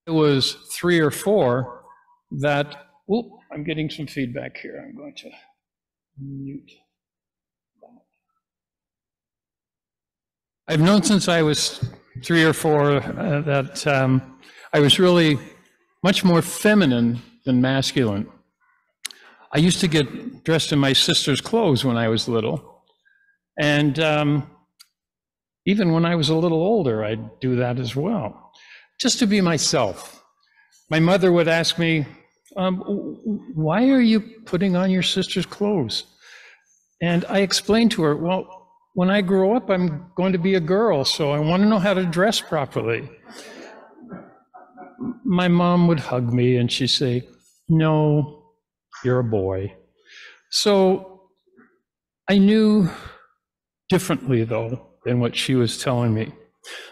was 3 or 4 that, oh, I'm getting some feedback here. I'm going to mute that. I've known since I was 3 or 4 that I was really much more feminine than masculine. I used to get dressed in my sister's clothes when I was little. And even when I was a little older, I'd do that as well, just to be myself. My mother would ask me, why are you putting on your sister's clothes? And I explained to her, well, when I grow up, I'm going to be a girl, so I want to know how to dress properly. My mom would hug me and she'd say, no, you're a boy. So I knew differently, though, than what she was telling me.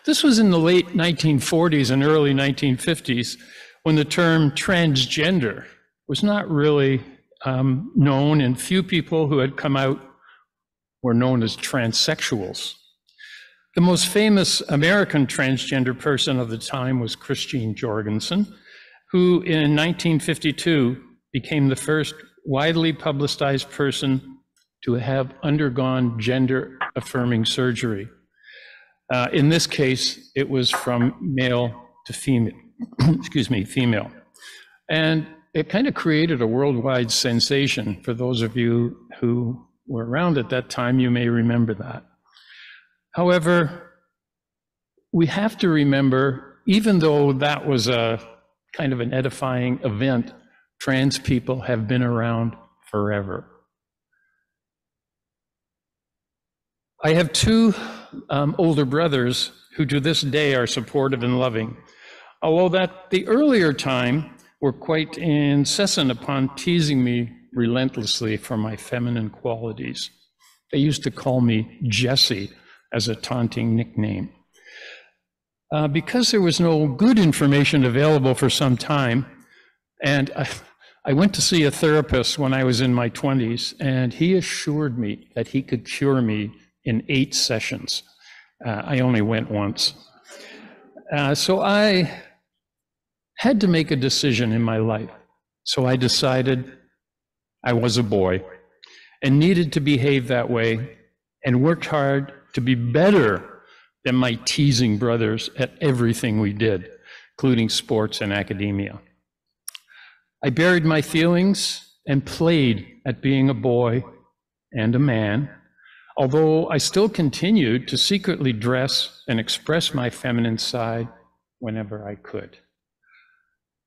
This was in the late 1940s and early 1950s when the term transgender was not really known, and few people who had come out were known as transsexuals. The most famous American transgender person of the time was Christine Jorgensen, who in 1952 became the first widely publicized person to have undergone gender-affirming surgery. In this case, it was from male to female, female. And it kind of created a worldwide sensation. For those of you who were around at that time, you may remember that. However, we have to remember, even though that was a kind of an edifying event, trans people have been around forever. I have 2 older brothers who to this day are supportive and loving, although at the earlier time were quite incessant upon teasing me relentlessly for my feminine qualities. They used to call me Jessie as a taunting nickname. Because there was no good information available for some time, and I went to see a therapist when I was in my 20s, and he assured me that he could cure me in 8 sessions. I only went once. So I had to make a decision in my life. So I decided I was a boy and needed to behave that way, and worked hard to be better than my teasing brothers at everything we did, including sports and academia. I buried my feelings and played at being a boy and a man, although I still continued to secretly dress and express my feminine side whenever I could.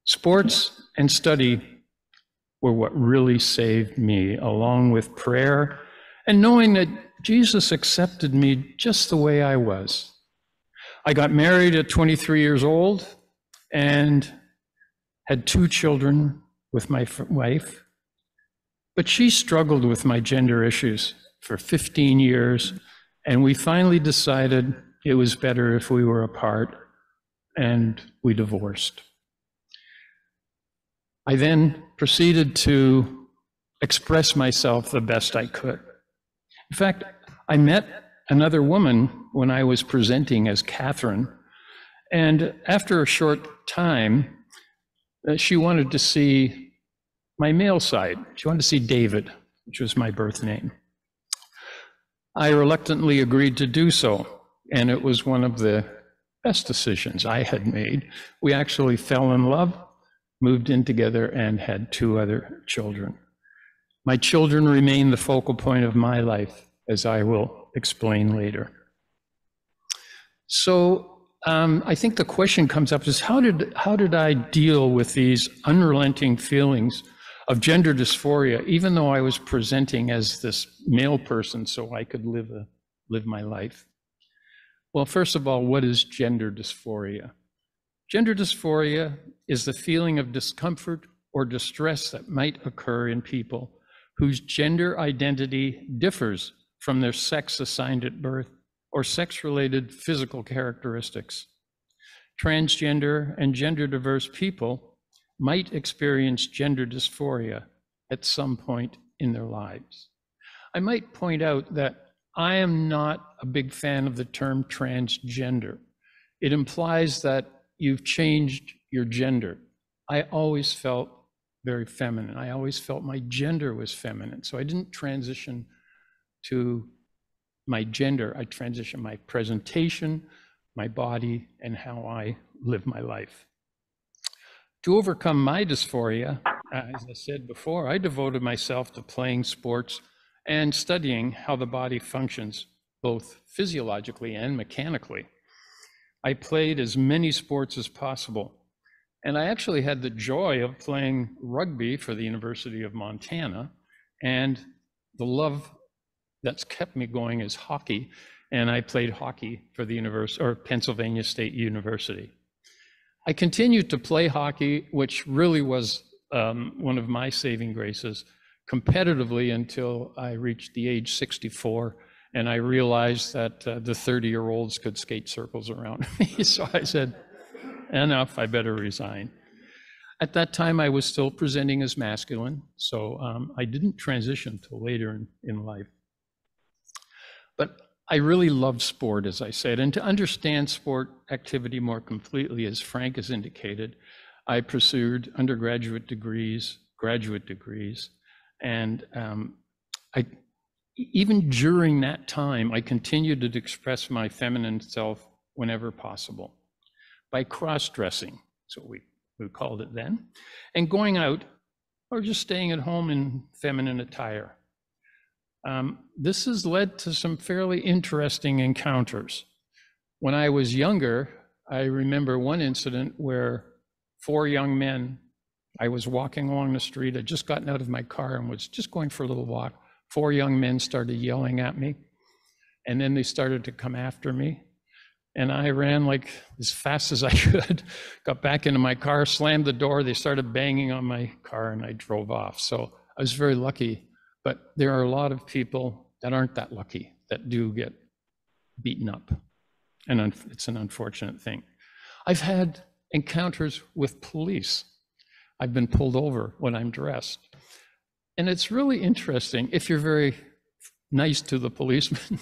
Sports and study were what really saved me, along with prayer and knowing that Jesus accepted me just the way I was. I got married at 23 years old and had 2 children with my wife, but she struggled with my gender issues for 15 years, and we finally decided it was better if we were apart, and we divorced. I then proceeded to express myself the best I could. In fact, I met another woman when I was presenting as Kathryn, and after a short time, she wanted to see my male side. She wanted to see David, which was my birth name. I reluctantly agreed to do so, and it was one of the best decisions I had made. We actually fell in love, moved in together, and had 2 other children. My children remain the focal point of my life, as I will explain later. So I think the question comes up is, how did I deal with these unrelenting feelings of gender dysphoria, even though I was presenting as this male person so I could live my life? Well, first of all, what is gender dysphoria? Gender dysphoria is the feeling of discomfort or distress that might occur in people whose gender identity differs from their sex assigned at birth or sex-related physical characteristics. Transgender and gender-diverse people might experience gender dysphoria at some point in their lives. I might point out that I am not a big fan of the term transgender. It implies that you've changed your gender. I always felt very feminine. I always felt my gender was feminine. So I didn't transition to my gender. I transitioned my presentation, my body, and how I live my life. To overcome my dysphoria, as I said before, I devoted myself to playing sports and studying how the body functions, both physiologically and mechanically. I played as many sports as possible. And I actually had the joy of playing rugby for the University of Montana. And the love that's kept me going is hockey. And I played hockey for the Pennsylvania State University. I continued to play hockey, which really was one of my saving graces, competitively until I reached the age 64. And I realized that the 30-year-olds could skate circles around me. So I said, enough, I better resign. At that time, I was still presenting as masculine, so I didn't transition till later in life. But I really loved sport, as I said, and to understand sport activity more completely, as Frank has indicated, I pursued undergraduate degrees, graduate degrees, and even during that time, I continued to express my feminine self whenever possible by cross-dressing, that's what we called it then, and going out or just staying at home in feminine attire. This has led to some fairly interesting encounters. When I was younger, I remember one incident where 4 young men, I was walking along the street, I'd just gotten out of my car and was just going for a little walk. 4 young men started yelling at me, and then they started to come after me. And I ran like as fast as I could, got back into my car, slammed the door, they started banging on my car, and I drove off. So I was very lucky, but there are a lot of people that aren't that lucky, that do get beaten up. And it's an unfortunate thing. I've had encounters with police. I've been pulled over when I'm dressed. And it's really interesting, if you're very nice to the policemen,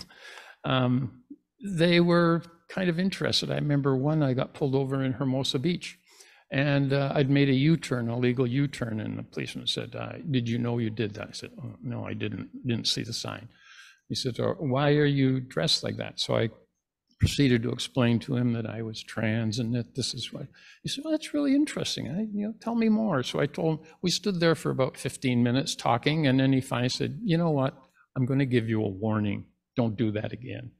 they were kind of interested. I remember one, I got pulled over in Hermosa Beach, and I'd made a U-turn, a legal U-turn, and the policeman said, did you know you did that? I said, oh, no, I didn't see the sign. He said, oh, why are you dressed like that? So I proceeded to explain to him that I was trans and that this is what. He said, well, that's really interesting. Tell me more. So I told him, we stood there for about 15 minutes talking, and then he finally said, you know what? I'm going to give you a warning. Don't do that again.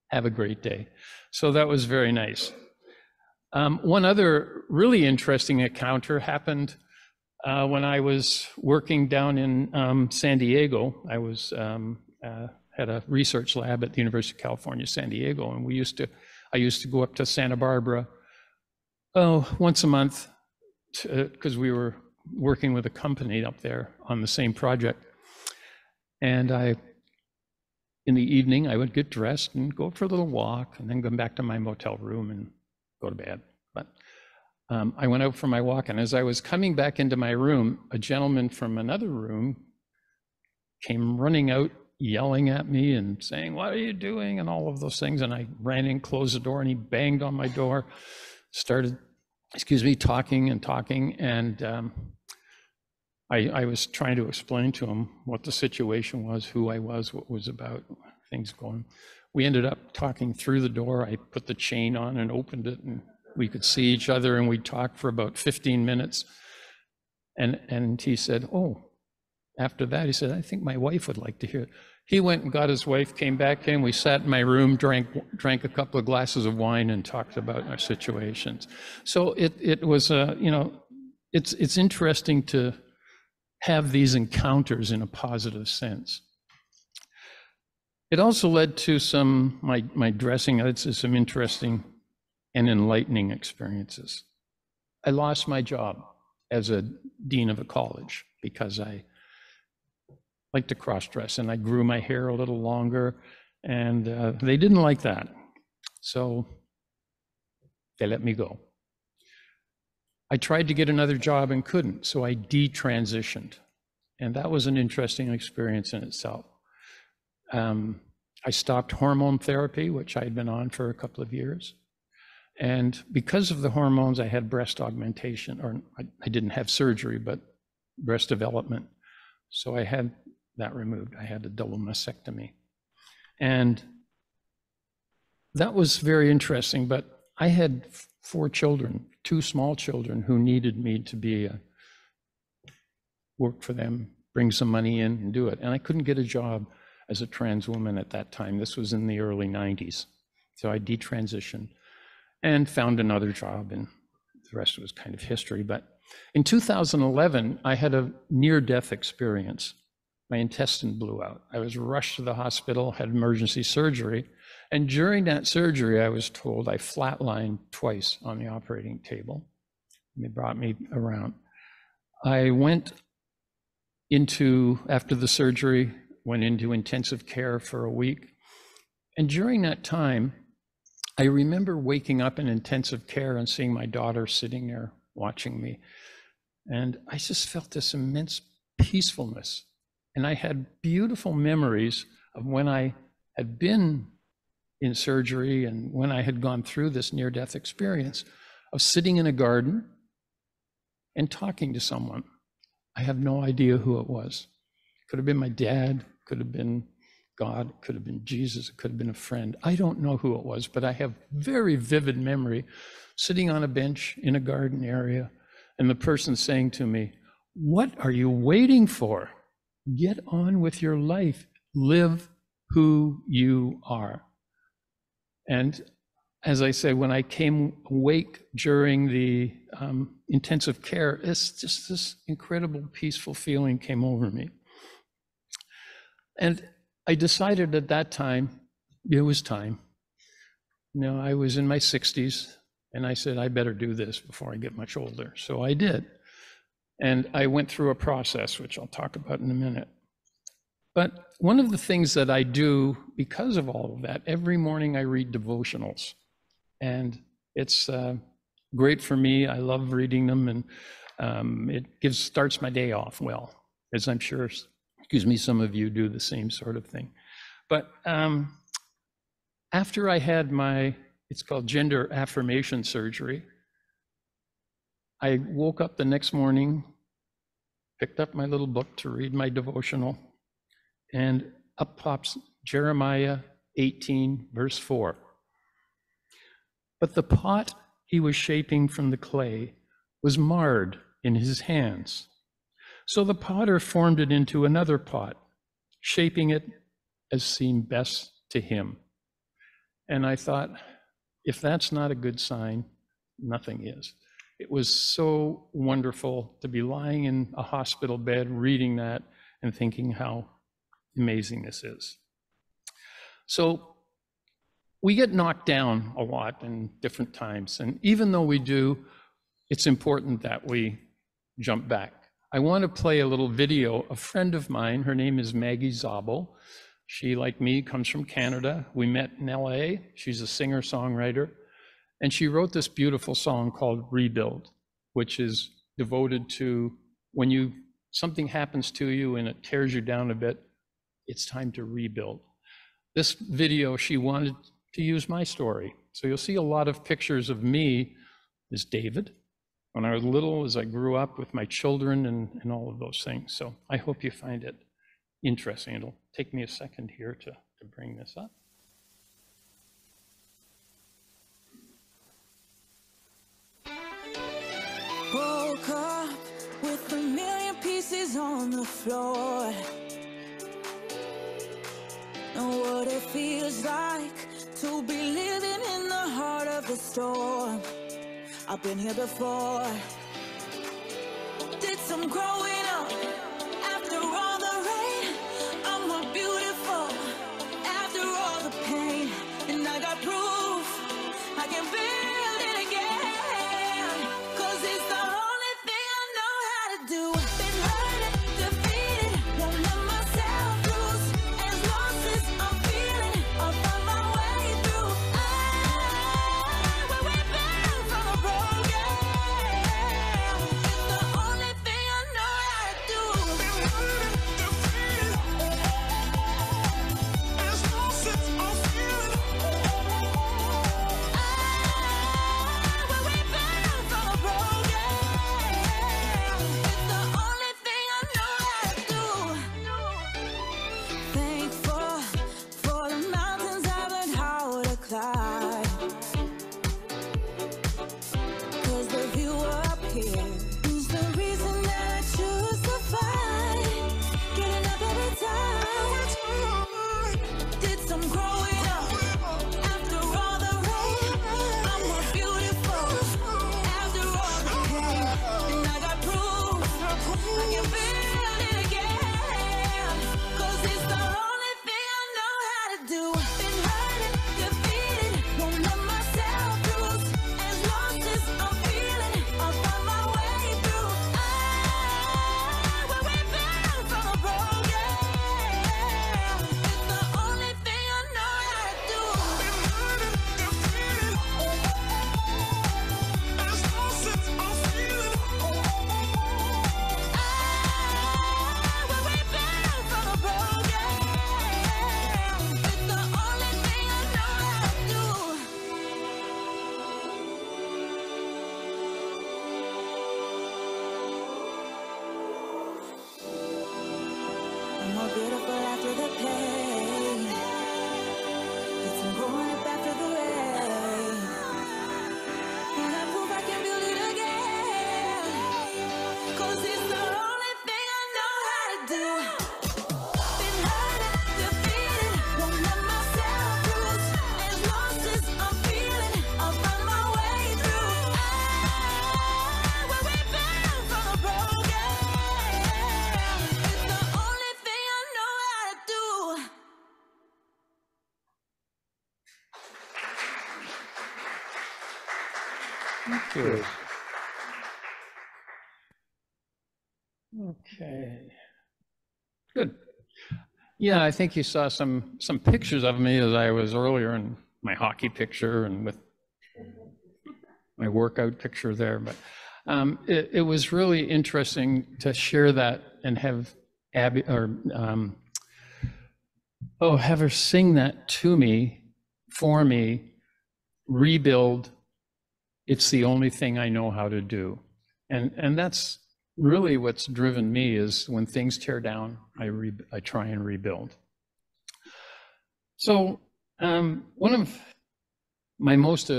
Have a great day. So that was very nice. One other really interesting encounter happened when I was working down in San Diego. I was had a research lab at the University of California, San Diego, and I used to go up to Santa Barbara once a month because we were working with a company up there on the same project. And in the evening, I would get dressed and go for a little walk and then go back to my motel room and go to bed. But I went out for my walk, and as I was coming back into my room, a gentleman from another room came running out, yelling at me and saying, what are you doing? And all of those things. And I ran in, closed the door, and he banged on my door, started, talking. And I was trying to explain to him what the situation was, who I was, what was about, things going. We ended up talking through the door. I put the chain on and opened it, and we could see each other, and we talked for about 15 minutes. And he said, oh, after that, he said, I think my wife would like to hear it. He went and got his wife, came back in, we sat in my room, drank a couple of glasses of wine and talked about our situations. So it was, it's interesting to have these encounters in a positive sense. It also led to my dressing, some interesting and enlightening experiences. I lost my job as a dean of a college because I like to cross-dress, and I grew my hair a little longer, and they didn't like that. So they let me go. I tried to get another job and couldn't, so I detransitioned. And that was an interesting experience in itself. I stopped hormone therapy, which I had been on for a couple of years. And because of the hormones, I had breast augmentation, or I didn't have surgery, but breast development. So I had that removed. I had a double mastectomy. And that was very interesting, but I had 4 children, 2 small children who needed me to be work for them, bring some money in and do it. And I couldn't get a job as a trans woman at that time. This was in the early 90s. So I detransitioned and found another job, and the rest was kind of history. But in 2011, I had a near-death experience. My intestine blew out. I was rushed to the hospital, had emergency surgery, and during that surgery, I was told I flatlined twice on the operating table. They brought me around. I went into, after the surgery, went into intensive care for a week. And during that time, I remember waking up in intensive care and seeing my daughter sitting there watching me. And I just felt this immense peacefulness. And I had beautiful memories of when I had been in surgery and when I had gone through this near-death experience of sitting in a garden and talking to someone. I have no idea who it was. Could have been my dad, could have been God, could have been Jesus, it could have been a friend. I don't know who it was, but I have very vivid memory sitting on a bench in a garden area and the person saying to me, "What are you waiting for? Get on with your life. Live who you are." And as I say, when I came awake during the intensive care, it's just this incredible peaceful feeling came over me. And I decided at that time, it was time. You know, I was in my 60s, and I said, I better do this before I get much older. So I did. And I went through a process, which I'll talk about in a minute. But one of the things that I do because of all of that, every morning I read devotionals. And it's great for me. I love reading them, and it starts my day off well, as I'm sure, some of you do the same sort of thing. But after I had it's called gender affirmation surgery, I woke up the next morning, picked up my little book to read my devotional, and up pops Jeremiah 18, verse 4. But the pot he was shaping from the clay was marred in his hands. So the potter formed it into another pot, shaping it as seemed best to him. And I thought, if that's not a good sign, nothing is. It was so wonderful to be lying in a hospital bed, reading that, and thinking how amazing this is. So we get knocked down a lot in different times. And even though we do, it's important that we jump back. I want to play a little video. A friend of mine, her name is Maggie Zabel. She, like me, comes from Canada. We met in LA. She's a singer-songwriter. And she wrote this beautiful song called Rebuild, which is devoted to when something happens to you and it tears you down a bit, it's time to rebuild. This video, she wanted to use my story. So you'll see a lot of pictures of me as David, when I was little, as I grew up with my children and all of those things. So I hope you find it interesting. It'll take me a second here to bring this up. Woke up with a million pieces on the floor. Know what it feels like to be living in the heart of the storm. I've been here before. Did some growing up after all the rain. I'm more beautiful after all the pain. And I got proof I can build it again. 'Cause it's the only thing I know how to do. Been hurt, defeated, won't let myself lose. As long as I'm feeling, I'll find my way through. We're weapons from a broken. It's the only thing I know how here. Who's the reason that I choose to fight? Getting up every time. Did some growing up. After all the rain, I'm more beautiful. After all the pain, and I got proof. I can feel it again. 'Cause it's the only thing I know how to do. Been hurt, defeated, won't let myself lose. As long as I'm feeling, I'll find my way through. We're rebuilt from a broken. It's the only thing I know how to do. Been hurt, defeated, as long as I'm feeling. We're rebuilt from a broken. It's the only thing I know how to do. I'm more beautiful after the pain. It's some growing up after the rain. And I prove I can build it again. 'Cause it's the only thing I know how to do. Been hurt, defeated, won't let myself lose. As long as I'm feeling, I'll find my way through. We're rebuilt from a broken. It's the only thing I know how to do. Thank you. Okay. Good. Yeah, I think you saw some pictures of me as I was earlier in my hockey picture and with my workout picture there. But it was really interesting to share that and have Abby have her sing that to me, for me, rebuild. It's the only thing I know how to do. And that's really what's driven me, is when things tear down, I try and rebuild. So one of my most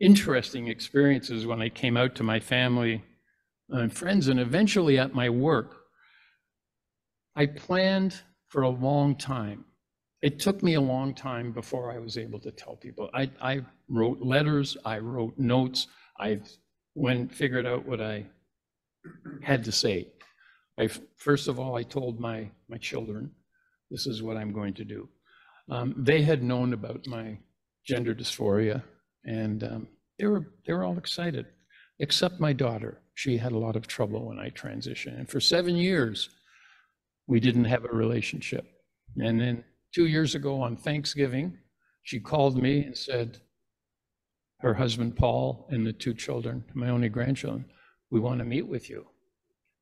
interesting experiences when I came out to my family and friends, and eventually at my work, I planned for a long time. It took me a long time before I was able to tell people. I wrote letters, I wrote notes, I figured out what I had to say. First of all, I told my children, this is what I'm going to do. They had known about my gender dysphoria, and they were all excited, except my daughter. She had a lot of trouble when I transitioned. And for 7 years, we didn't have a relationship. And then 2 years ago on Thanksgiving, she called me and said, her husband, Paul, and the 2 children, my only grandchildren, we want to meet with you.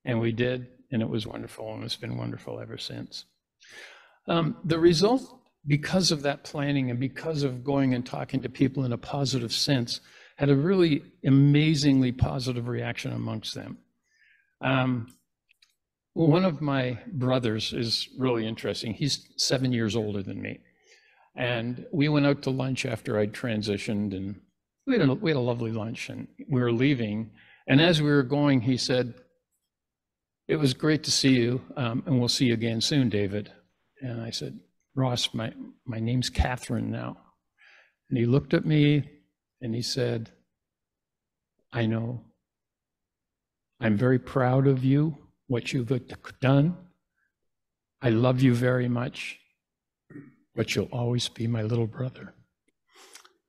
And we did, and it was wonderful, and it's been wonderful ever since. The result, because of that planning and because of going and talking to people in a positive sense, had a really amazingly positive reaction amongst them. One of my brothers is really interesting. He's 7 years older than me. And we went out to lunch after I'd transitioned, and we had a lovely lunch, and we were leaving. And as we were going, he said, "It was great to see you, and we'll see you again soon, David." And I said, "Ross, my name's Kathryn now." And he looked at me and he said, "I know. I'm very proud of you, what you've done. I love you very much, but you'll always be my little brother."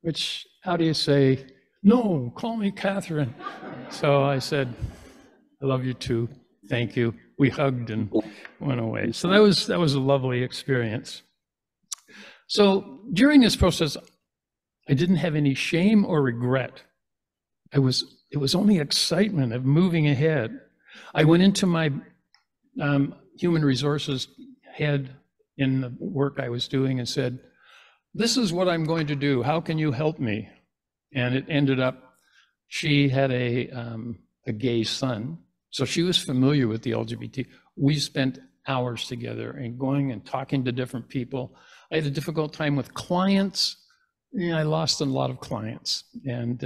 Which, how do you say, "No, call me Kathryn"? So I said, "I love you too. Thank you." We hugged and went away. So that was a lovely experience. So during this process, I didn't have any shame or regret. It was only excitement of moving ahead. I went into my human resources head in the work I was doing and said, "This is what I'm going to do. How can you help me?" And it ended up, she had a gay son, so she was familiar with the LGBT. We spent hours together and going and talking to different people. I had a difficult time with clients. I lost a lot of clients. And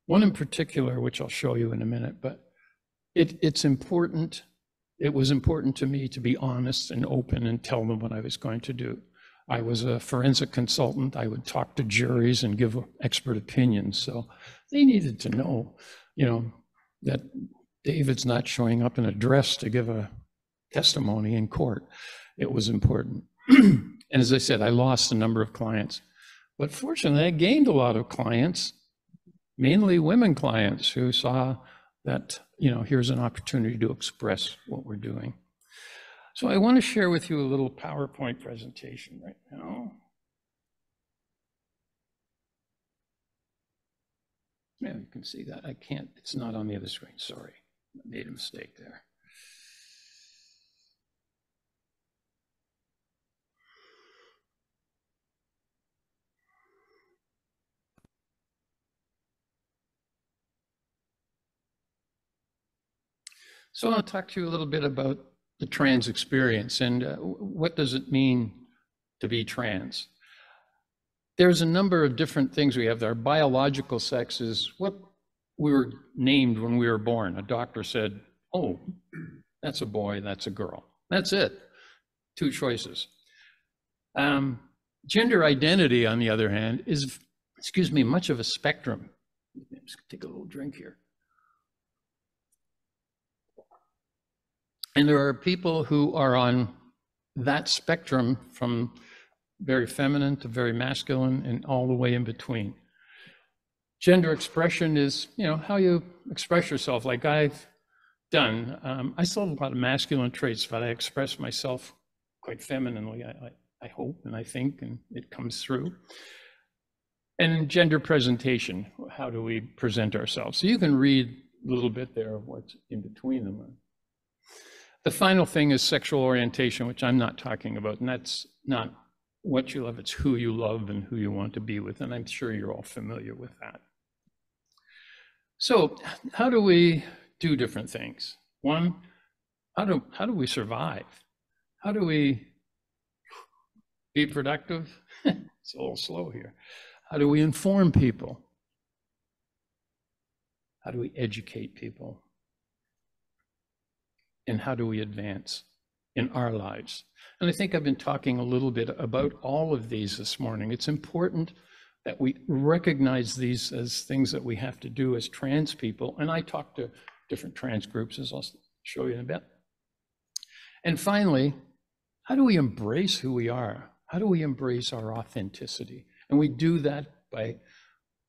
One in particular, which I'll show you in a minute, but it's important. It was important to me to be honest and open and tell them what I was going to do. I was a forensic consultant. I would talk to juries and give expert opinions. So they needed to know, that David's not showing up in a dress to give a testimony in court. It was important. And as I said, I lost a number of clients, but fortunately I gained a lot of clients, mainly women clients who saw that, here's an opportunity to express what we're doing. So I want to share with you a little PowerPoint presentation right now. Yeah, you can see that. I can't, it's not on the other screen. Sorry, I made a mistake there. So I'll talk to you a little bit about the trans experience and what does it mean to be trans. There's a number of different things we have there. Our biological sex is what we were named when we were born. A doctor said, oh, that's a boy, that's a girl. That's it. Two choices. Gender identity, on the other hand, is, much of a spectrum. Let's take a little drink here. And there are people who are on that spectrum from very feminine to very masculine and all the way in between. Gender expression is, how you express yourself, like I've done. I still have a lot of masculine traits, but I express myself quite femininely, I hope, and I think, and it comes through. And gender presentation, how do we present ourselves? So you can read a little bit there of what's in between them. The final thing is sexual orientation, which I'm not talking about, and that's not what you love, it's who you love and who you want to be with, and I'm sure you're all familiar with that. So how do we do different things? One, how do we survive? How do we be productive? It's a little slow here. How do we inform people? How do we educate people? And how do we advance in our lives? And I think I've been talking a little bit about all of these this morning. It's important that we recognize these as things that we have to do as trans people. And I talk to different trans groups, as I'll show you in a bit. And finally, how do we embrace who we are? How do we embrace our authenticity? And we do that by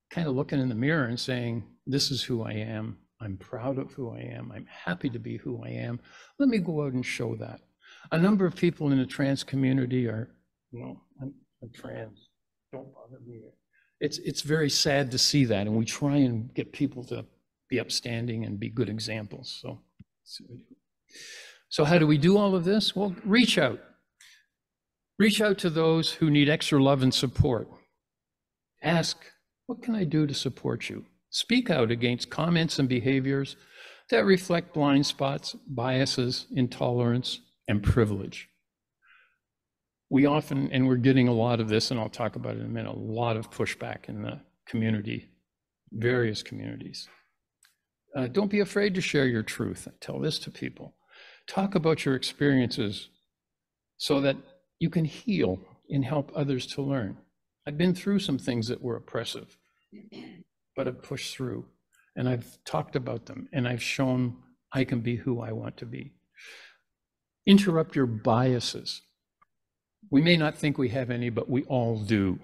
kind of looking in the mirror and saying, this is who I am. I'm proud of who I am. I'm happy to be who I am. Let me go out and show that. A number of people in the trans community are, I'm trans, don't bother me. It's very sad to see that, and we try and get people to be upstanding and be good examples. So how do we do all of this? Well, reach out. Reach out to those who need extra love and support. Ask, what can I do to support you? Speak out against comments and behaviors that reflect blind spots, biases, intolerance, and privilege. We often, and we're getting a lot of this, and I'll talk about it in a minute, a lot of pushback in the community, various communities. Don't be afraid to share your truth. I tell this to people. Talk about your experiences so that you can heal and help others to learn. I've been through some things that were oppressive, but I've pushed through, and I've talked about them, and I've shown I can be who I want to be. Interrupt your biases. We may not think we have any, but we all do.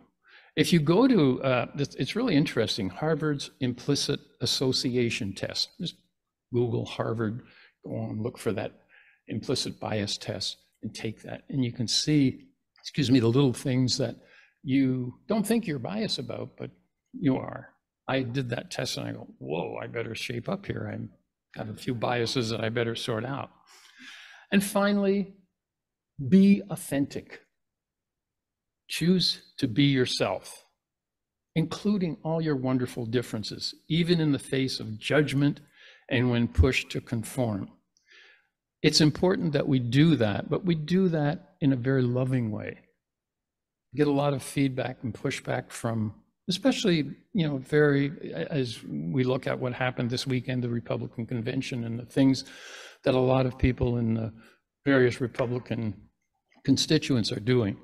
If you go to, it's really interesting, Harvard's implicit association test. Just Google Harvard, go on, look for that implicit bias test and take that. And you can see, the little things that you don't think you're biased about, but you are. I did that test and I go, whoa, I better shape up here. I have a few biases that I better sort out. And finally, be authentic. Choose to be yourself, including all your wonderful differences, even in the face of judgment and when pushed to conform. It's important that we do that, but we do that in a very loving way. Get a lot of feedback and pushback from especially, as we look at what happened this weekend, the Republican convention, and the things that a lot of people in the various Republican constituents are doing.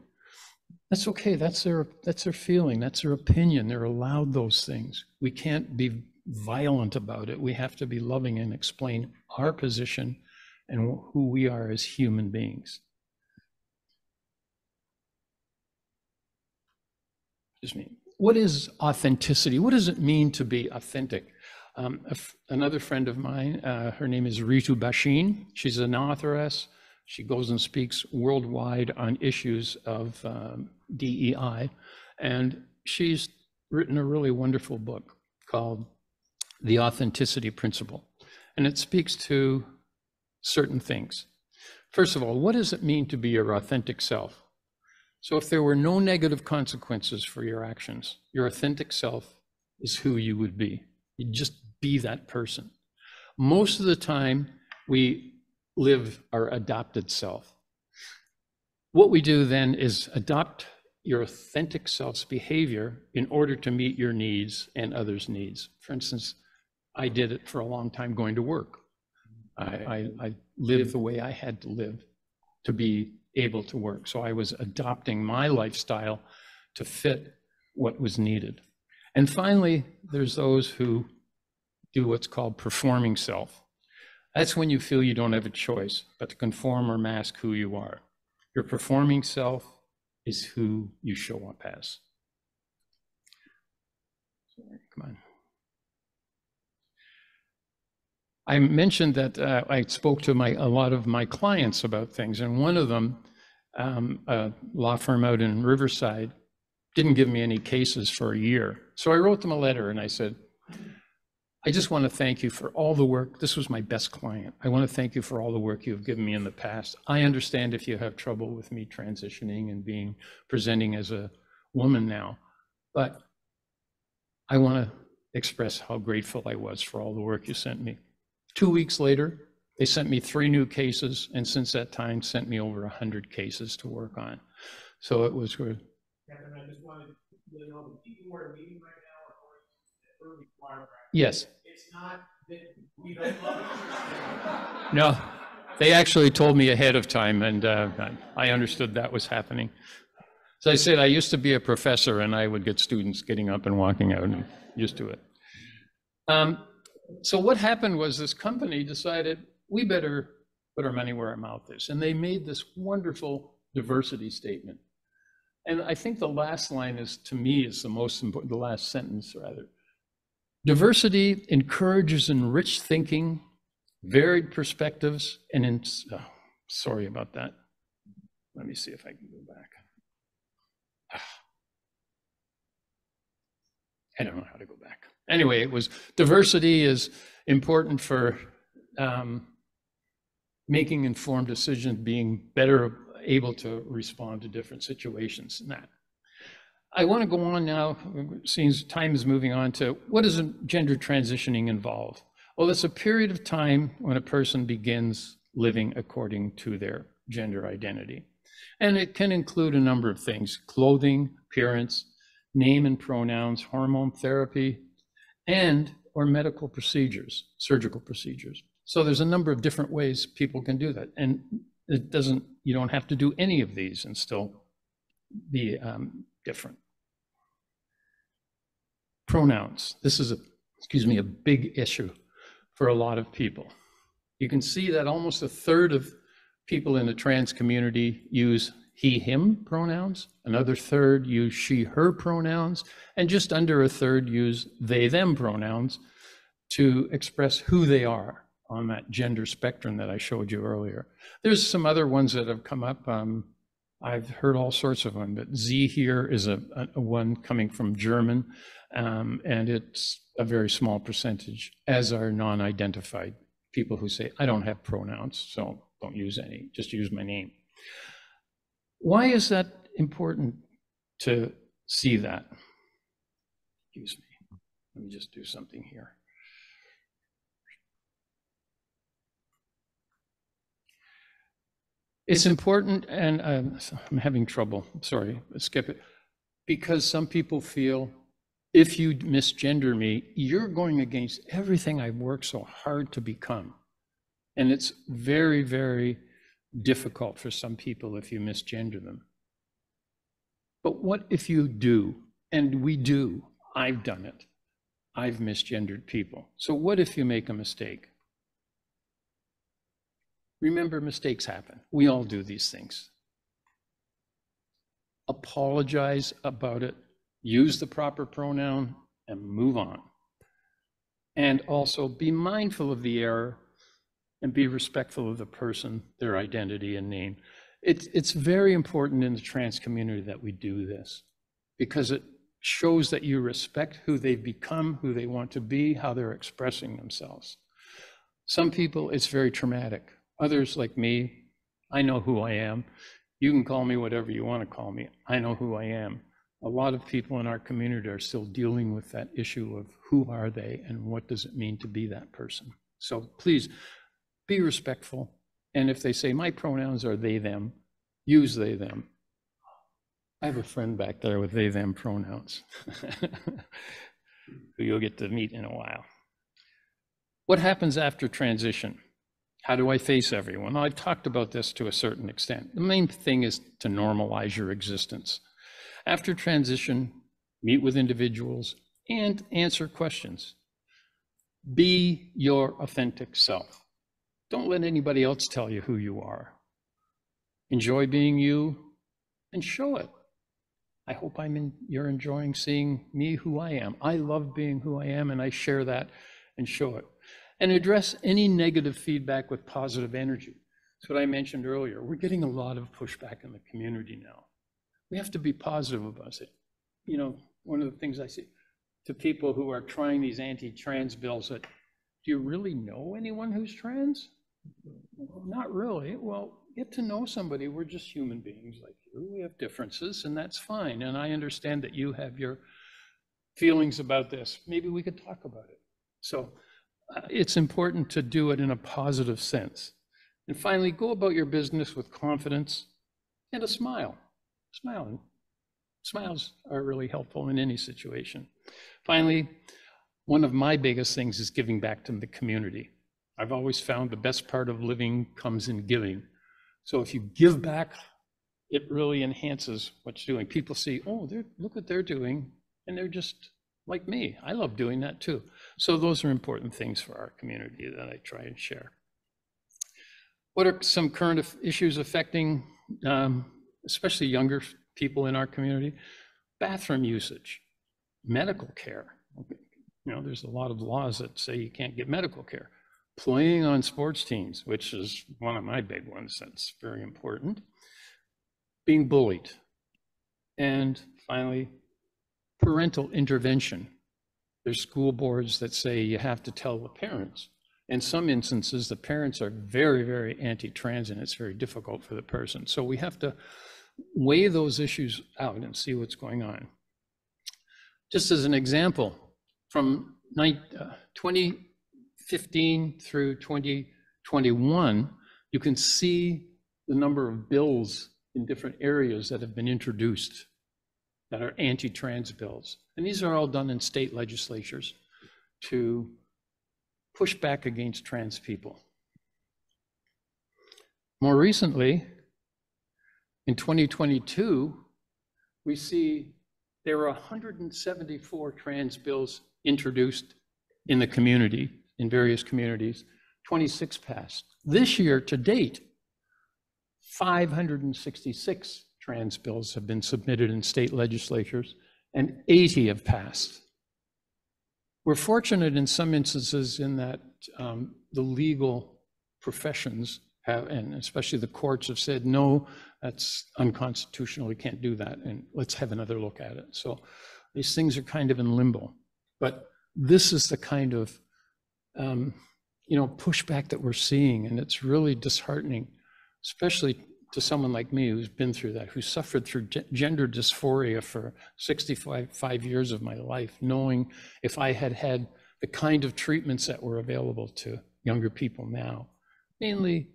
That's okay. That's their feeling. That's their opinion. They're allowed those things. We can't be violent about it. We have to be loving and explain our position and who we are as human beings. Excuse me. What is authenticity? What does it mean to be authentic? Another friend of mine, her name is Ritu Bashin. She's an authoress. She goes and speaks worldwide on issues of DEI. And she's written a really wonderful book called The Authenticity Principle. And it speaks to certain things. First of all, what does it mean to be your authentic self? So if there were no negative consequences for your actions, your authentic self is who you would be. You'd just be that person. Most of the time, we live our adopted self. What we do then is adopt your authentic self's behavior in order to meet your needs and others' needs. For instance, I did it for a long time going to work. I lived the way I had to live to be able to work. So I was adopting my lifestyle to fit what was needed. And finally, there's those who do what's called performing self. That's when you feel you don't have a choice but to conform or mask who you are. Your performing self is who you show up as. Come on. I mentioned that I spoke to a lot of my clients about things, and one of them, a law firm out in Riverside, didn't give me any cases for a year. So I wrote them a letter and I said, I just want to thank you for all the work. This was my best client. I want to thank you for all the work you've given me in the past. I understand if you have trouble with me transitioning and presenting as a woman now, but I want to express how grateful I was for all the work you sent me. 2 weeks later, they sent me 3 new cases, and since that time, sent me over 100 cases to work on. So it was good. Kathryn, I just wanted to know the people who are meeting right now are early choir practice. Yes. It's not that we don't love each other. No, they actually told me ahead of time, and I understood that was happening. So I said, I used to be a professor, and I would get students getting up and walking out, and I'm used to it. So what happened was this company decided we better put our money where our mouth is. And they made this wonderful diversity statement. And I think the last line is, to me, is the most important, the last sentence rather. Diversity encourages enriched thinking, varied perspectives, and sorry about that. Let me see if I can go back. I don't know how to go back. Anyway, it was diversity is important for making informed decisions, being better able to respond to different situations and that. I want to go on now, since time is moving on, to what does gender transitioning involve? Well, it's a period of time when a person begins living according to their gender identity. And it can include a number of things: clothing, appearance, name and pronouns, hormone therapy, and or medical procedures, surgical procedures. So there's a number of different ways people can do that. And you don't have to do any of these and still be different. Pronouns. This is a big issue for a lot of people. You can see that almost a third of people in the trans community use he, him pronouns. Another third use she, her pronouns. And just under a third use they, them pronouns to express who they are on that gender spectrum that I showed you earlier. There's some other ones that have come up. I've heard all sorts of them, but Z here is a one coming from German, and it's a very small percentage, as are non-identified people who say, I don't have pronouns, so don't use any, just use my name. Why is that important to see that? Excuse me, let me just do something here. It's important, and I'm having trouble, sorry, skip it, because some people feel If you misgender me, you're going against everything I've worked so hard to become. And it's very, very difficult for some people if you misgender them. But what if you do? And we do. I've done it. I've misgendered people. So what if you make a mistake? Remember, mistakes happen. We all do these things. Apologize about it, use the proper pronoun, and move on. And also be mindful of the error and be respectful of the person, their identity and name. It's very important in the trans community that we do this, because it shows that you respect who they've become, who they want to be, how they're expressing themselves. Some people, it's very traumatic. Others, like me, I know who I am. You can call me whatever you want to call me. I know who I am. A lot of people in our community are still dealing with that issue of who are they and what does it mean to be that person. So please be respectful. And if they say my pronouns are they, them, use they, them. I have a friend back there with they, them pronouns who you'll get to meet in a while. What happens after transition? How do I face everyone? I've talked about this to a certain extent. The main thing is to normalize your existence. After transition, meet with individuals and answer questions. Be your authentic self. Don't let anybody else tell you who you are. Enjoy being you and show it. I hope you're enjoying seeing me, who I am. I love being who I am, and I share that and show it. And address any negative feedback with positive energy. That's what I mentioned earlier. We're getting a lot of pushback in the community now. We have to be positive about it. You know, one of the things I say to people who are trying these anti-trans bills, that, do you really know anyone who's trans? Well, not really. Well, get to know somebody. We're just human beings like you. We have differences, and that's fine. And I understand that you have your feelings about this. Maybe we could talk about it. So it's important to do it in a positive sense. And finally, go about your business with confidence and a smile. Smiles are really helpful in any situation. Finally, one of my biggest things is giving back to the community. I've always found the best part of living comes in giving. So if you give back, it really enhances what you're doing. People see, oh, look what they're doing, and they're just like me. I love doing that too. So those are important things for our community that I try and share. What are some current issues affecting especially younger people in our community? Bathroom usage, medical care. You know, there's a lot of laws that say you can't get medical care. Playing on sports teams, which is one of my big ones that's very important. Being bullied. And finally, parental intervention. There's school boards that say you have to tell the parents. In some instances, the parents are very, very anti-trans, and it's very difficult for the person. So we have to weigh those issues out and see what's going on. Just as an example, from 2015 through 2021, you can see the number of bills in different areas that have been introduced that are anti-trans bills. And these are all done in state legislatures to push back against trans people. More recently, in 2022, we see there were 174 trans bills introduced in the community, in various communities. 26 passed. This year to date, 566 trans bills have been submitted in state legislatures, and 80 have passed. We're fortunate in some instances in that the legal professions have, and especially the courts, have said, no, that's unconstitutional, we can't do that, and let's have another look at it. So these things are kind of in limbo. But this is the kind of pushback that we're seeing, and it's really disheartening, especially to someone like me who's been through that, who suffered through gender dysphoria for 65 years of my life, knowing if I had had the kind of treatments that were available to younger people now. Mainly,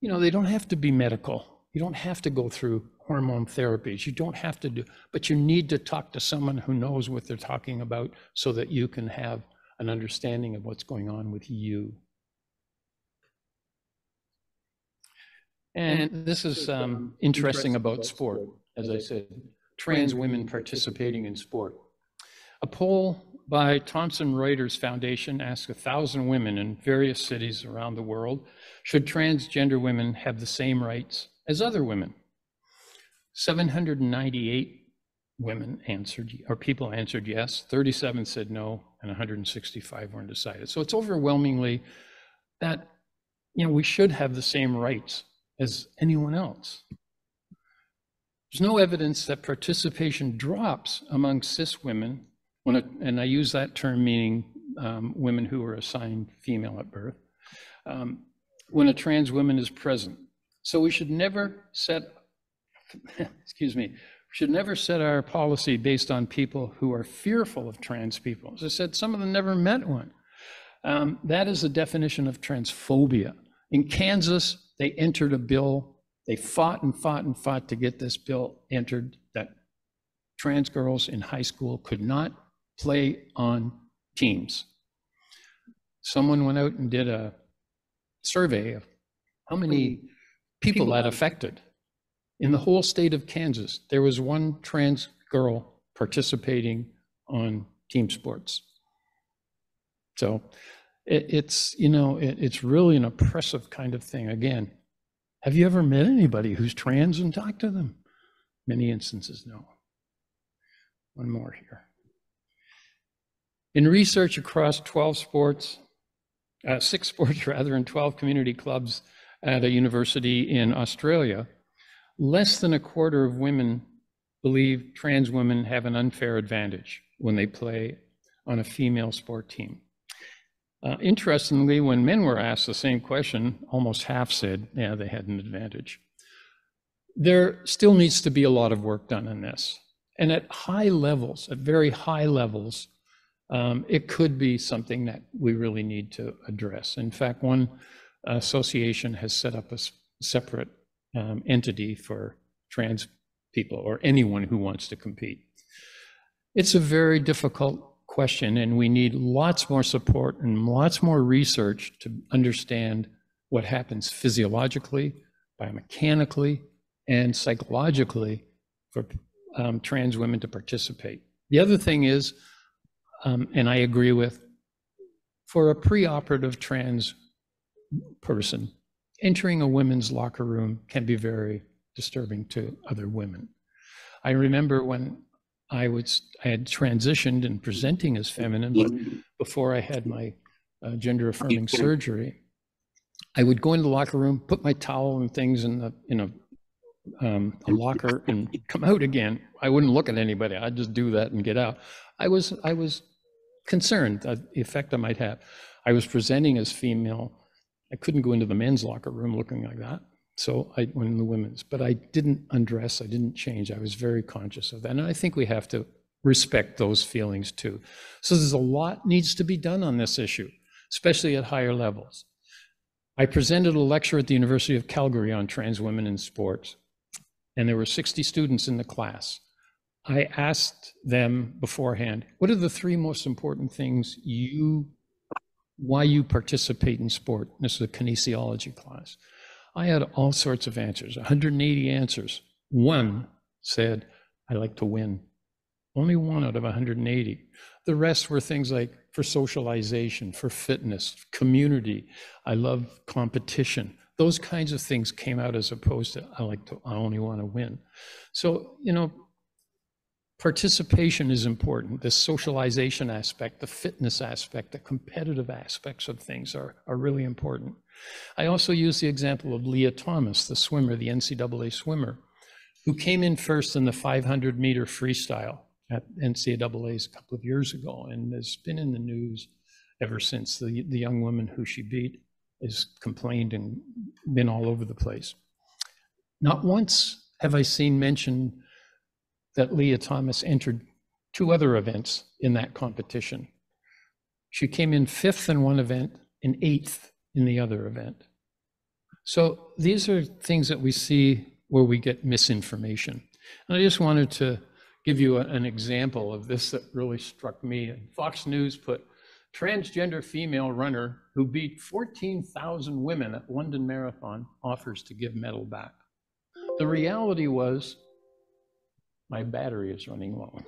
they don't have to be medical. You don't have to go through hormone therapies. You don't have to do, but you need to talk to someone who knows what they're talking about so that you can have an understanding of what's going on with you. And this is interesting about sport, as I said, trans women participating in sport. A poll by Thomson Reuters Foundation asked 1,000 women in various cities around the world, should transgender women have the same rights as other women? 798 women answered, or people answered yes, 37 said no, and 165 were undecided. So it's overwhelmingly that, we should have the same rights as anyone else. There's no evidence that participation drops among cis women, and I use that term meaning women who were assigned female at birth, when a trans woman is present. So we should never set, should never set our policy based on people who are fearful of trans people. As I said, some of them never met one. That is the definition of transphobia. In Kansas, they entered a bill. They fought and fought and fought to get this bill entered that trans girls in high school could not play on teams. Someone went out and did a survey of how many people that affected. In the whole state of Kansas, there was one trans girl participating on team sports. So it's really an oppressive kind of thing. Again, have you ever met anybody who's trans and talked to them? Many instances, no. One more here. In research across 12 sports, 6 sports rather, and 12 community clubs at a university in Australia, less than a quarter of women believe trans women have an unfair advantage when they play on a female sport team. Interestingly, when men were asked the same question, almost half said, yeah, they had an advantage. There still needs to be a lot of work done on this. And at high levels, at very high levels, it could be something that we really need to address. In fact, one association has set up a separate entity for trans people or anyone who wants to compete. It's a very difficult question, and we need lots more support and lots more research to understand what happens physiologically, biomechanically, and psychologically for trans women to participate. The other thing is, and I agree with, for a preoperative trans person, entering a women's locker room can be very disturbing to other women. I remember when I had transitioned and presenting as feminine, but before I had my gender affirming surgery, I would go into the locker room, put my towel and things in a locker and come out again. I wouldn't look at anybody. I'd just do that and get out. I was concerned that the effect I might have. I was presenting as female. I couldn't go into the men's locker room looking like that. So I went in the women's, but I didn't undress, I didn't change. I was very conscious of that. And I think we have to respect those feelings too. So there's a lot needs to be done on this issue, especially at higher levels. I presented a lecture at the University of Calgary on trans women in sports, and there were 60 students in the class. I asked them beforehand, what are the 3 most important things why you participate in sport? This is a kinesiology class. I had all sorts of answers, 180 answers. One said, I like to win. Only one out of 180. The rest were things like for socialization, for fitness, community. I love competition. Those kinds of things came out as opposed to, I only want to win. So, participation is important. The socialization aspect, the fitness aspect, the competitive aspects of things are really important. I also use the example of Leah Thomas, the swimmer, the NCAA swimmer, who came in first in the 500-meter freestyle at NCAA's a couple of years ago, and has been in the news ever since. The young woman who she beat has complained and been all over the place. Not once have I seen mention that Leah Thomas entered 2 other events in that competition. She came in 5th in one event and 8th in the other event. So these are things that we see where we get misinformation. And I just wanted to give you an example of this that really struck me. Fox News put transgender female runner who beat 14,000 women at London Marathon offers to give medal back. The reality was, my battery is running low.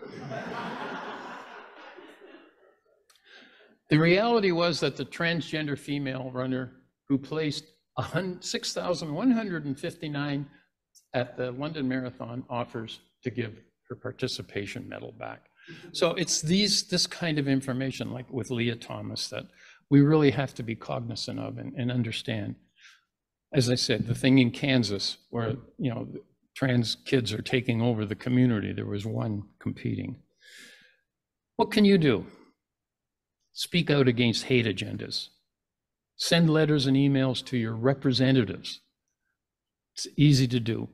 The reality was that the transgender female runner who placed 6,159 at the London Marathon offers to give her participation medal back. So it's this kind of information, like with Leah Thomas, that we really have to be cognizant of and understand. As I said, the thing in Kansas where, you know, trans kids are taking over the community, there was one competing. What can you do? Speak out against hate agendas. Send letters and emails to your representatives. It's easy to do.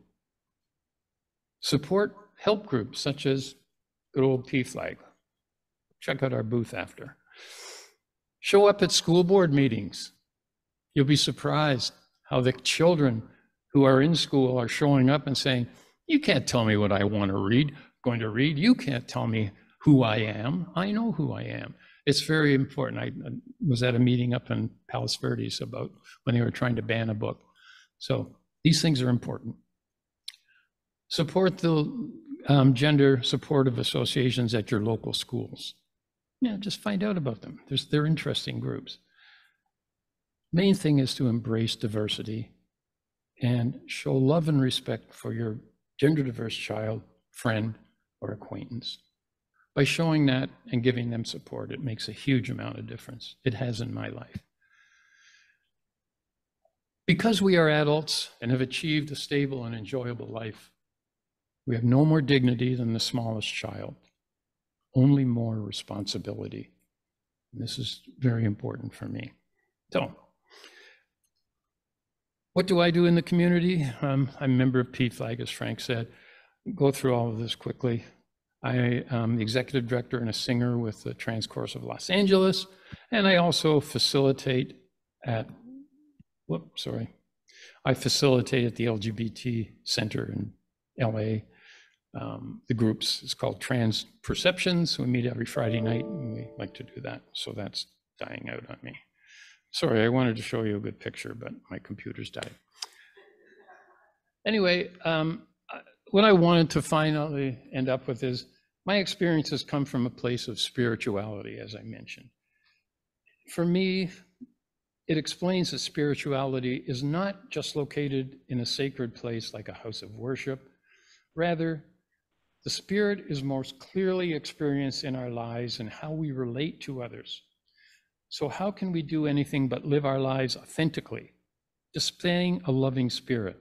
Support help groups such as good old PFLAG. Check out our booth after. Show up at school board meetings. You'll be surprised how the children who are in school are showing up and saying, you can't tell me what I want to read, going to read. You can't tell me who I am. I know who I am. It's very important. I was at a meeting up in Palos Verdes about when they were trying to ban a book. So these things are important. Support the gender supportive associations at your local schools. Yeah, just find out about them. They're interesting groups. Main thing is to embrace diversity and show love and respect for your gender diverse child, friend, or acquaintance. By showing that and giving them support, it makes a huge amount of difference. It has in my life. Because we are adults and have achieved a stable and enjoyable life, we have no more dignity than the smallest child, only more responsibility. And this is very important for me. So, what do I do in the community? I'm a member of PFLAG, as Frank said. Go through all of this quickly. I am the executive director and a singer with the Trans Chorus of Los Angeles, and I also facilitate at, I facilitate at the LGBT Center in LA. The groups is called Trans Perceptions. We meet every Friday night, and we like to do that. So that's dying out on me. Sorry, I wanted to show you a good picture, but my computer's died. Anyway, what I wanted to finally end up with is my experiences come from a place of spirituality, as I mentioned. For me, it explains that spirituality is not just located in a sacred place like a house of worship. Rather, the Spirit is most clearly experienced in our lives and how we relate to others. So how can we do anything but live our lives authentically, displaying a loving spirit?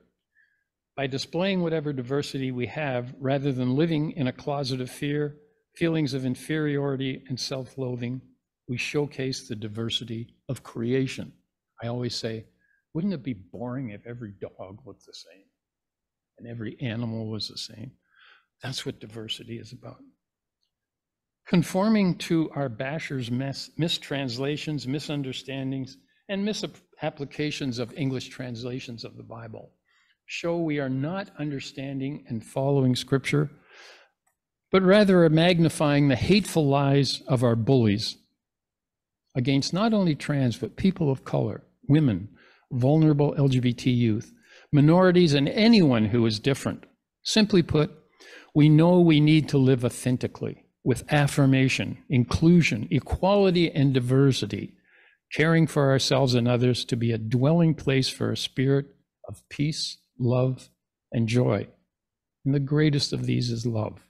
By displaying whatever diversity we have, rather than living in a closet of fear, feelings of inferiority, and self-loathing, we showcase the diversity of creation. I always say, wouldn't it be boring if every dog looked the same and every animal was the same? That's what diversity is about. Conforming to our bashers' mistranslations, misunderstandings, and misapplications of English translations of the Bible show we are not understanding and following Scripture, but rather are magnifying the hateful lies of our bullies against not only trans, but people of color, women, vulnerable LGBT youth, minorities, and anyone who is different. Simply put, we know we need to live authentically with affirmation, inclusion, equality, and diversity, caring for ourselves and others to be a dwelling place for a spirit of peace, love, and joy. And the greatest of these is love.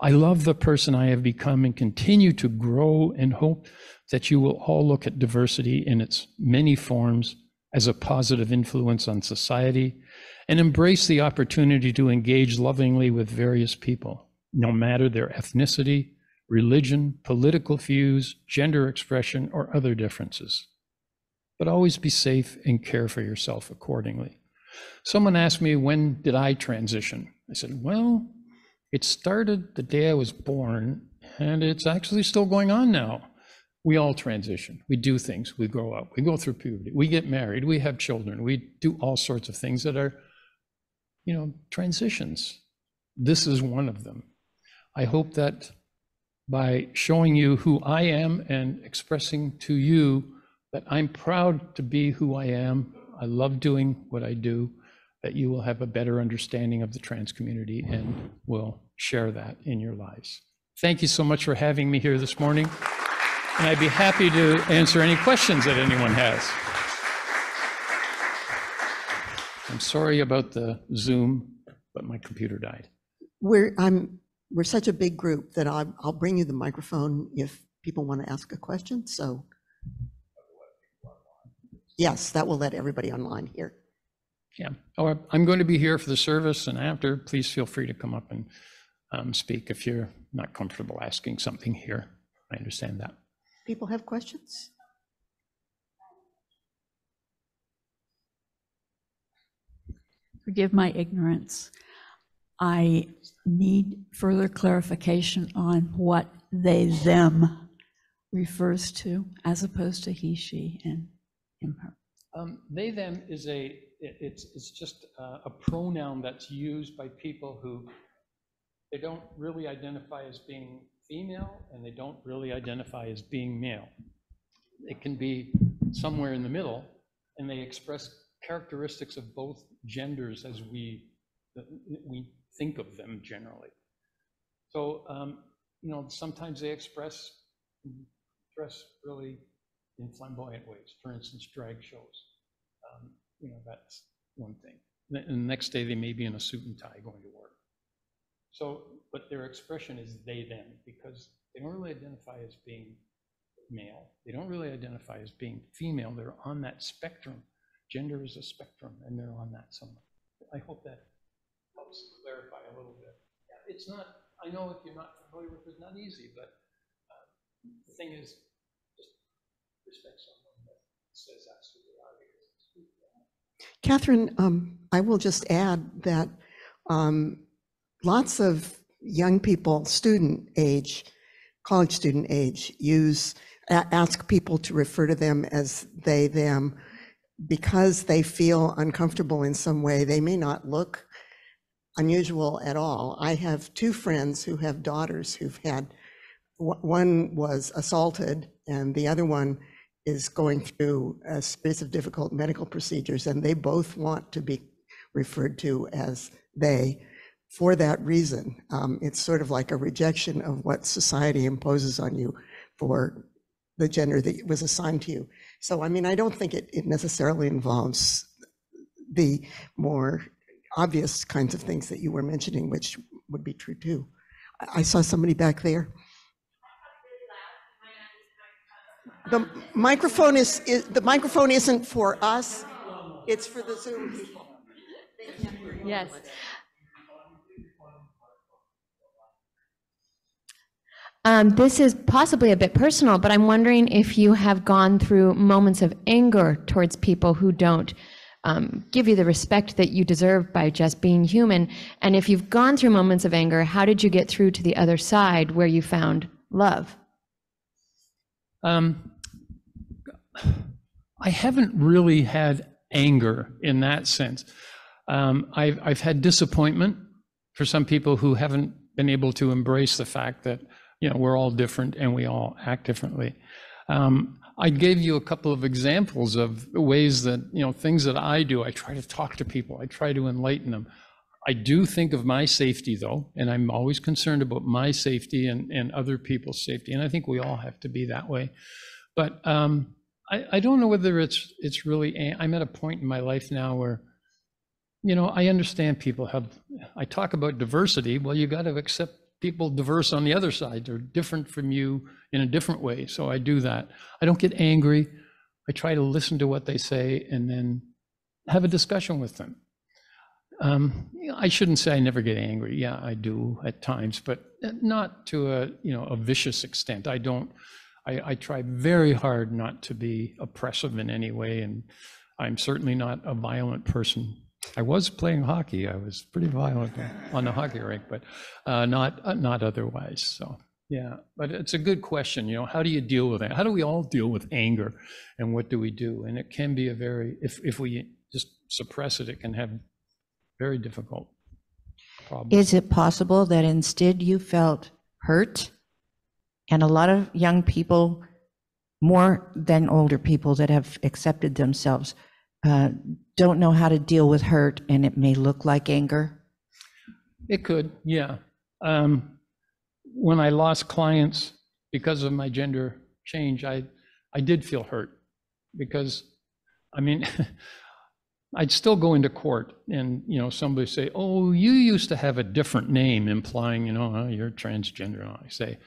I love the person I have become and continue to grow and hope that you will all look at diversity in its many forms as a positive influence on society and embrace the opportunity to engage lovingly with various people, no matter their ethnicity, religion, political views, gender expression, or other differences. But always be safe and care for yourself accordingly. Someone asked me, when did I transition? I said, well, it started the day I was born, and it's actually still going on now. We all transition. We do things. We grow up. We go through puberty. We get married. We have children. We do all sorts of things that are transitions. This is one of them. I hope that by showing you who I am and expressing to you that I'm proud to be who I am, I love doing what I do, that you will have a better understanding of the trans community and will share that in your lives. Thank you so much for having me here this morning, and I'd be happy to answer any questions that anyone has. I'm sorry about the Zoom, but my computer died. We're such a big group that I'll bring you the microphone if people want to ask a question. So yes, that will let everybody online hear. Yeah, or I'm going to be here for the service, and after, please feel free to come up and speak if you're not comfortable asking something here. I understand that. People have questions? Forgive my ignorance. I need further clarification on what they, them refers to, as opposed to he, she, and him, her. They, them is it's just a pronoun that's used by people who they don't really identify as being female and they don't really identify as being male. It can be somewhere in the middle, and they express characteristics of both genders as we think of them generally. So, sometimes they dress really in flamboyant ways. For instance, drag shows. That's one thing. And the next day they may be in a suit and tie going to work. So, but their expression is they, them, because they don't really identify as being male. They don't really identify as being female. They're on that spectrum. Gender is a spectrum, and they're on that somewhere. I hope that helps clarify a little bit. Yeah, it's not, I know if you're not familiar with it, it's not easy, but the thing is, just respect someone that says that's who they are. Kathryn, I will just add that lots of young people, college student age, ask people to refer to them as they, them, because they feel uncomfortable in some way. They may not look unusual at all. I have two friends who have daughters who've had, one was assaulted and the other one is going through a series of difficult medical procedures, and they both want to be referred to as they for that reason. It's sort of like a rejection of what society imposes on you for the gender that was assigned to you. So, I mean, I don't think it necessarily involves the more obvious kinds of things that you were mentioning, which would be true too. I saw somebody back there. The microphone isn't for us, it's for the Zoom people. Yes. This is possibly a bit personal, but I'm wondering if you have gone through moments of anger towards people who don't give you the respect that you deserve by just being human. And if you've gone through moments of anger, how did you get through to the other side where you found love? I haven't really had anger in that sense. I've had disappointment for some people who haven't been able to embrace the fact that we're all different and we all act differently. I gave you a couple of examples of ways that, things that I do. I try to talk to people. I try to enlighten them. I do think of my safety, though, and I'm always concerned about my safety and other people's safety. And I think we all have to be that way. But I don't know whether it's really, I'm at a point in my life now where, I understand people I talk about diversity. Well, you got to accept people diverse on the other side. They're different from you in a different way. So I do that. I don't get angry. I try to listen to what they say and then have a discussion with them. I shouldn't say I never get angry. Yeah, I do at times, but not to a vicious extent. I try very hard not to be oppressive in any way, and I'm certainly not a violent person. I was playing hockey. I was pretty violent on the hockey rink, but not otherwise. So yeah, but it's a good question. How do you deal with it? How do we all deal with anger, and what do we do? And it can be if we just suppress it, it can have very difficult problem. Is it possible that instead you felt hurt? And a lot of young people, more than older people that have accepted themselves, don't know how to deal with hurt, and it may look like anger? It could, yeah. When I lost clients because of my gender change, I did feel hurt because, I mean, I'd still go into court and, somebody say, oh, you used to have a different name, implying, you're transgender. And I say,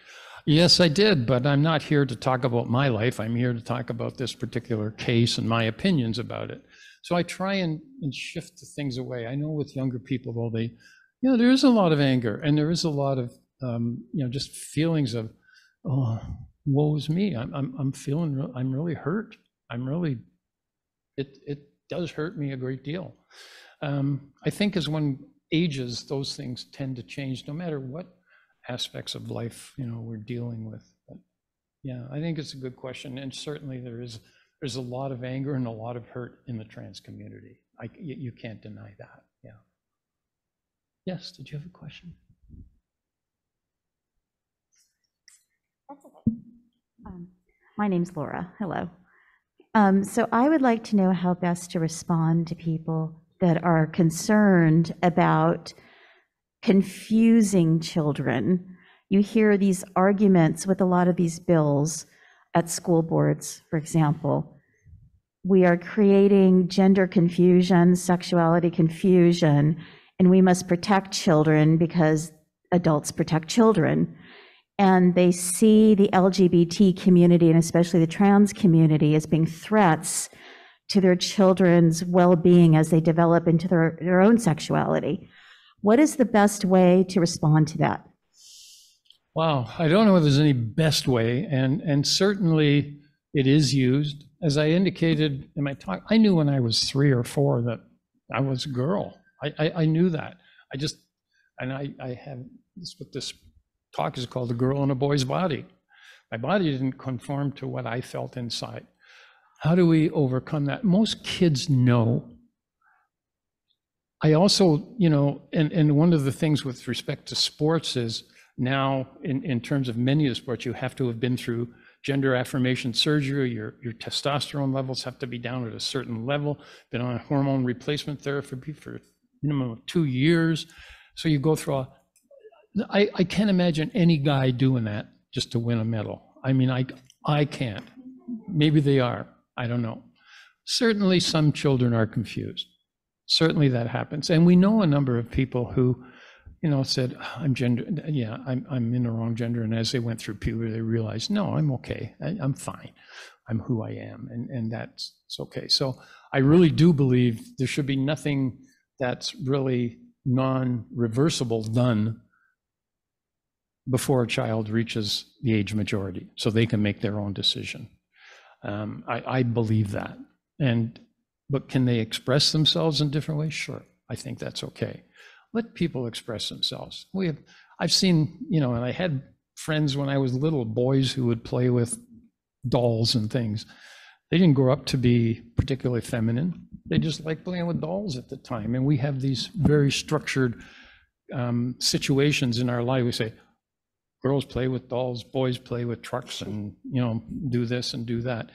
yes, I did, but I'm not here to talk about my life. I'm here to talk about this particular case and my opinions about it. So I try and shift the things away. I know with younger people, though, there is a lot of anger, and there is a lot of, just feelings of, oh, woe is me. I'm really hurt. It does hurt me a great deal. I think as one ages, those things tend to change, no matter what aspects of life, we're dealing with. But yeah, I think it's a good question. And certainly there's a lot of anger and a lot of hurt in the trans community. You can't deny that. Yeah. Yes, did you have a question? That's okay. My name's Laura. Hello. So I would like to know how best to respond to people that are concerned about confusing children. You hear these arguments with a lot of these bills at school boards, for example. We are creating gender confusion, sexuality confusion, and we must protect children because adults protect children. And they see the LGBT community, and especially the trans community, as being threats to their children's well-being as they develop into their own sexuality. What is the best way to respond to that? Wow, I don't know if there's any best way, and certainly it is used. As I indicated in my talk, I knew when I was 3 or 4 that I was a girl. I knew that. I have this, what this talk is called, A Girl in a Boy's Body. My body didn't conform to what I felt inside. How do we overcome that? Most kids know. I also, and one of the things with respect to sports is now in terms of many of the sports, you have to have been through gender affirmation surgery. Your testosterone levels have to be down at a certain level, been on hormone replacement therapy for a minimum of 2 years. So you go through I can't imagine any guy doing that just to win a medal. I mean, I can't. Maybe they are. I don't know. Certainly some children are confused. Certainly that happens. And we know a number of people who, said, I'm in the wrong gender. And as they went through puberty, they realized, no, I'm okay. I'm fine. I'm who I am. And it's okay. So I really do believe there should be nothing that's really non-reversible done before a child reaches the age majority, so they can make their own decision. I believe that. But can they express themselves in different ways? Sure, I think that's okay. Let people express themselves. I've seen, and I had friends when I was little, boys who would play with dolls and things. They didn't grow up to be particularly feminine. They just liked playing with dolls at the time. And we have these very structured situations in our life. We say, girls play with dolls, boys play with trucks, and do this and do that.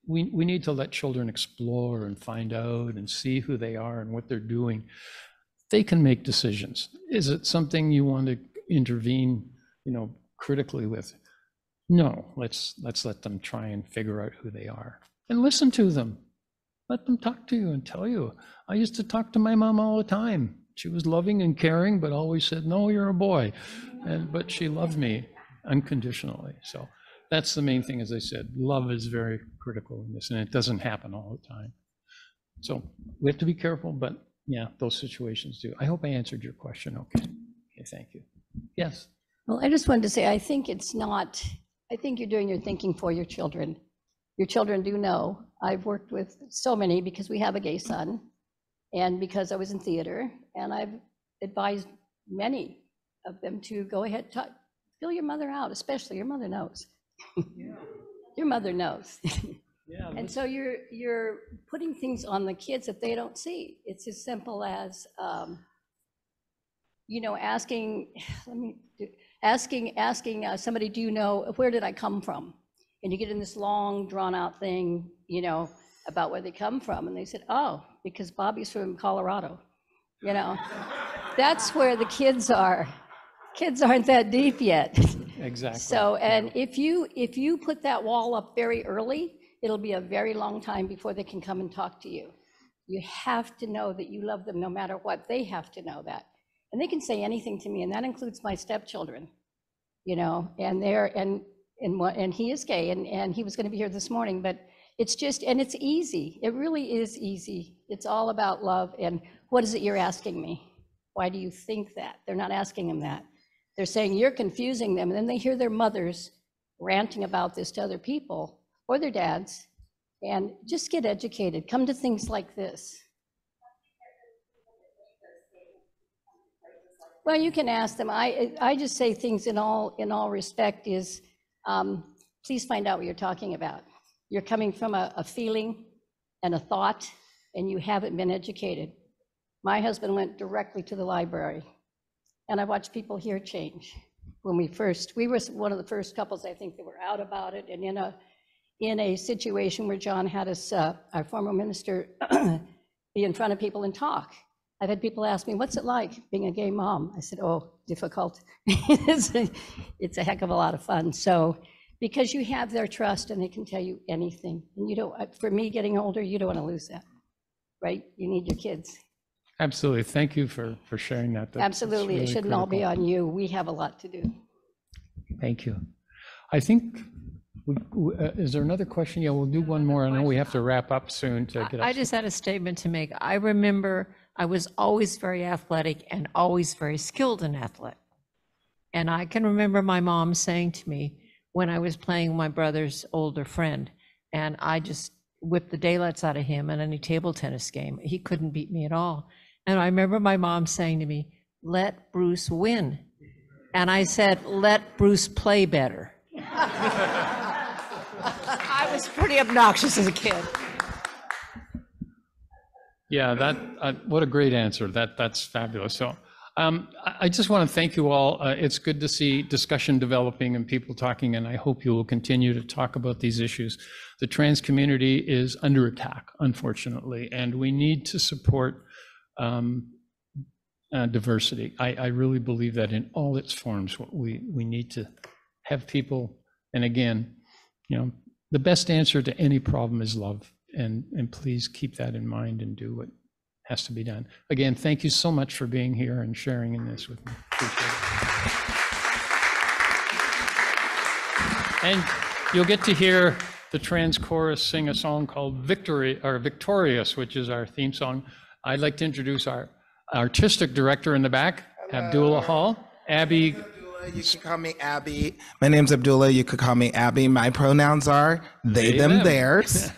We need to let children explore and find out and see who they are and what they're doing. They can make decisions. Is it something you want to intervene, critically with? No, let's let them try and figure out who they are and listen to them. Let them talk to you and tell you. I used to talk to my mom all the time. She was loving and caring, but always said, no, you're a boy. But she loved me unconditionally. So that's the main thing, as I said. Love is very critical in this, and it doesn't happen all the time. So we have to be careful, but yeah, those situations do. I hope I answered your question okay. Okay, thank you. Yes? Well, I just wanted to say, I think you're doing your thinking for your children. Your children do know. I've worked with so many because we have a gay son, and because I was in theater, and I've advised many of them to go ahead, feel your mother out, especially your mother knows. Yeah. Your mother knows. Yeah, And so you're putting things on the kids that they don't see. It's as simple as, asking, asking somebody, do you know, where did I come from? And you get in this long, drawn-out thing, about where they come from. And they said, oh, because Bobby's from Colorado. That's where the kids are. Kids aren't that deep yet. exactly. So, and if you put that wall up very early, it'll be a very long time before they can come and talk to you. You have to know that you love them no matter what. They have to know that. And they can say anything to me, and that includes my stepchildren, and and he is gay, and he was going to be here this morning, but it's just, and it's easy. It really is easy. It's all about love. And what is it you're asking me? Why do you think that? They're not asking him that. They're saying you're confusing them. And then they hear their mothers ranting about this to other people or their dads. And just get educated. Come to things like this. Well, you can ask them. I just say things in all respect is, please find out what you're talking about. You're coming from a feeling and a thought, and you haven't been educated. My husband went directly to the library, and I watched people here change. When we were one of the first couples, I think, that were out about it, and in a situation where John had us, our former minister, be in front of people and talk. I've had people ask me, what's it like being a gay mom? I said, oh, difficult. It's a heck of a lot of fun. So, because you have their trust and they can tell you anything. And you don't, for me getting older, you don't want to lose that, right? You need your kids. Absolutely. Thank you for sharing that. Absolutely. It shouldn't all be on you. We have a lot to do. Thank you. I think, is there another question? Yeah, we'll do one more. I know we have to wrap up soon to get up. I just had a statement to make. I remember I was always very athletic and always very skilled in athletic. And I can remember my mom saying to me when I was playing with my brother's older friend, and I just whipped the daylights out of him in any table tennis game. He couldn't beat me at all. And I remember my mom saying to me, let Bruce win. And I said, let Bruce play better. I was pretty obnoxious as a kid. Yeah, what a great answer. That's fabulous. So I just want to thank you all. It's good to see discussion developing and people talking, and I hope you will continue to talk about these issues. The trans community is under attack, unfortunately, and we need to support diversity. I really believe that in all its forms, we need to have people, and again, the best answer to any problem is love. And please keep that in mind and do what has to be done. Again, thank you so much for being here and sharing in this with me. Appreciate it. And you'll get to hear the trans chorus sing a song called Victory, or Victorious, which is our theme song. I'd like to introduce our artistic director in the back, Abdullah Hall. Abby. You can call me Abby. My name's Abdullah. You could call me Abby. My pronouns are they, them, theirs.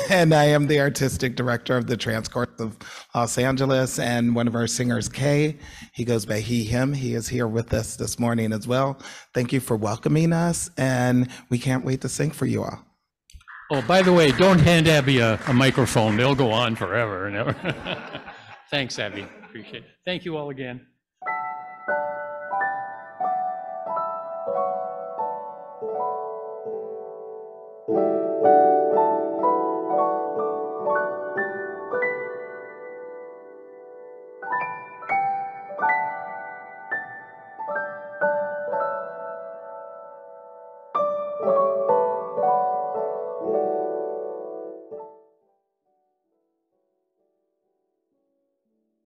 And I am the artistic director of the Trans Chorus of Los Angeles. And one of our singers, Kay, he goes by he, him. He is here with us this morning as well. Thank you for welcoming us. And we can't wait to sing for you all. Oh, by the way, don't hand Abby a microphone. They'll go on forever and ever. Thanks, Abby. Appreciate it. Thank you all again.